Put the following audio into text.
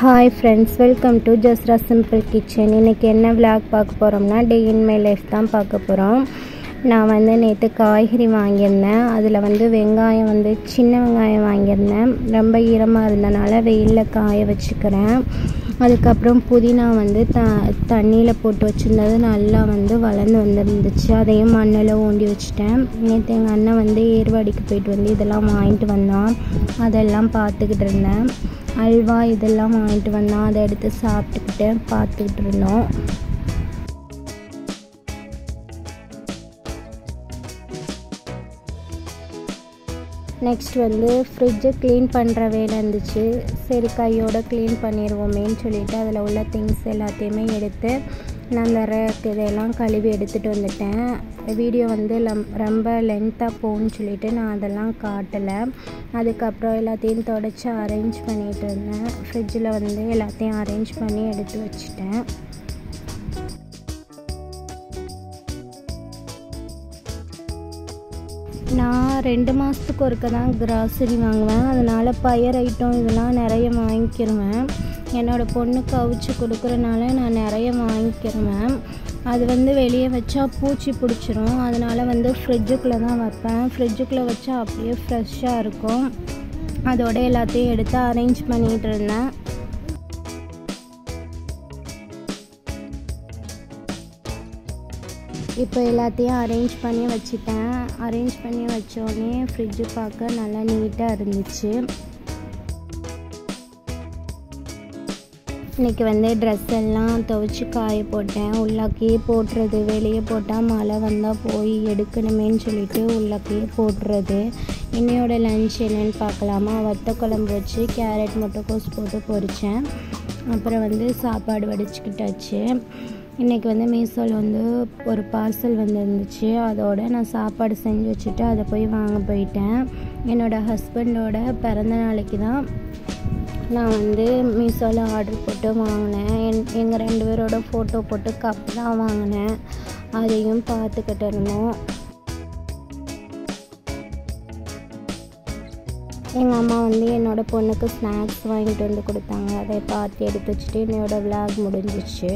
Hi friends, welcome to Jasra Simple Kitchen. இன்னைக்கு என்ன vlog பார்க்க போறோம்னா டே இன் மை லைஃப் தான் பார்க்க போறோம். நான் நேத்து காய்கறி வாங்கியிருந்தேன். அதுல வெங்காயம் சின்ன வெங்காயம் வாங்கியிருந்தேன். ரொம்ப ஈரமா இருந்தனால வெயில்ல காய வச்சுக்கிறேன். அதுக்கு அப்புறம் புதினா தண்ணியில போட்டு வச்சிருந்தது நல்லா வளர்ந்து வந்திருந்துச்சு. அதையும் மண்ணில் ஊண்டி வச்சிட்டேன். நேத்து எங்க அண்ணன் ஏர்வாடிக்கு போயிட்டு இதெல்லாம் வாங்கிட்டு வந்தான். அதெல்லாம் பார்த்துக்கிட்டு இருந்தேன். அல்வா இதெல்லாம் வாங்கிட்டு வந்தான். அதை எடுத்து சாப்பிட்டுக்கிட்டு பார்த்துக்கிட்டு இருந்தோம். நெக்ஸ்ட் ஃப்ரிட்ஜை க்ளீன் பண்ணுற வேலை இருந்துச்சு. சரி கையோடு க்ளீன் பண்ணிடுவோமேன்னு சொல்லிவிட்டு அதில் உள்ள திங்ஸ் எல்லாத்தையுமே எடுத்து நான் அந்த ரேக் இதெல்லாம் கழுவி எடுத்துகிட்டு வந்துட்டேன். வீடியோ ரொம்ப லென்த்தாக போகும்னு சொல்லிவிட்டு நான் அதெல்லாம் காட்டலை. அதுக்கப்புறம் எல்லாத்தையும் தொடச்சி அரேஞ்ச் பண்ணிகிட்டு இருந்தேன். ஃப்ரிட்ஜில் எல்லாத்தையும் அரேஞ்ச் பண்ணி எடுத்து வச்சுட்டேன். நான் 2 மாதத்துக்கு ஒருக்க தான் கிராசரி வாங்குவேன். அதனால் பயர் ஐட்டம் இதெல்லாம் நிறைய வாங்கிக்கிடுவேன். என்னோடய பொண்ணுக்கு அவிச்சு கொடுக்குறனால நான் நிறைய வாங்கிக்கிடுவேன். அது வெளியே வச்சா பூச்சி பிடிச்சிரும். அதனால் ஃப்ரிட்ஜுக்குள்ளே தான் வைப்பேன். ஃப்ரிட்ஜுக்குள்ளே வச்சா அப்படியே ஃப்ரெஷ்ஷாக இருக்கும். அதோட எல்லாத்தையும் எடுத்து அரேஞ்ச் பண்ணிகிட்டு இருந்தேன். இப்போ எல்லாத்தையும் அரேஞ்ச் பண்ணி வச்சுட்டேன். அரேஞ்ச் பண்ணி வச்சோடனே ஃப்ரிட்ஜு பார்க்க நல்லா நீட்டாக இருந்துச்சு. இன்றைக்கி ட்ரெஸ் எல்லாம் துவைச்சி காய போட்டேன். உள்ளாக்கையே போட்டுறது. வெளியே போட்டால் மழை வந்தால் போய் எடுக்கணுமேன்னு சொல்லிட்டு உள்ளாக்கையே போட்டுறது. இன்னையோட லன்ச் என்னென்னு பார்க்கலாமா. வத்த குழம்பு வச்சு கேரட் முட்டைக்கோஸ் போட்டு பொரித்தேன். அப்புறம் சாப்பாடு வடிச்சுக்கிட்டாச்சு. இன்றைக்கி மீஷோவில் ஒரு பார்சல் இருந்துச்சு. அதோடு நான் சாப்பாடு செஞ்சு வச்சுட்டு அதை போய் வாங்க போயிட்டேன். என்னோடய ஹஸ்பண்டோட பிறந்த நாளைக்கு தான் நான் மீஷோவில் ஆர்டர் போட்டு வாங்கினேன். எங்கள் 2 பேரோட ஃபோட்டோ போட்டு கப் தான் வாங்கினேன். அதையும் பார்த்துக்கிட்டு இருந்தோம். எங்கள் அம்மா என்னோடய பொண்ணுக்கு ஸ்நாக்ஸ் வாங்கிட்டு கொடுத்தாங்க. அதை பார்த்து எடுத்து வச்சுட்டு என்னோடய விளாக் முடிஞ்சிச்சு.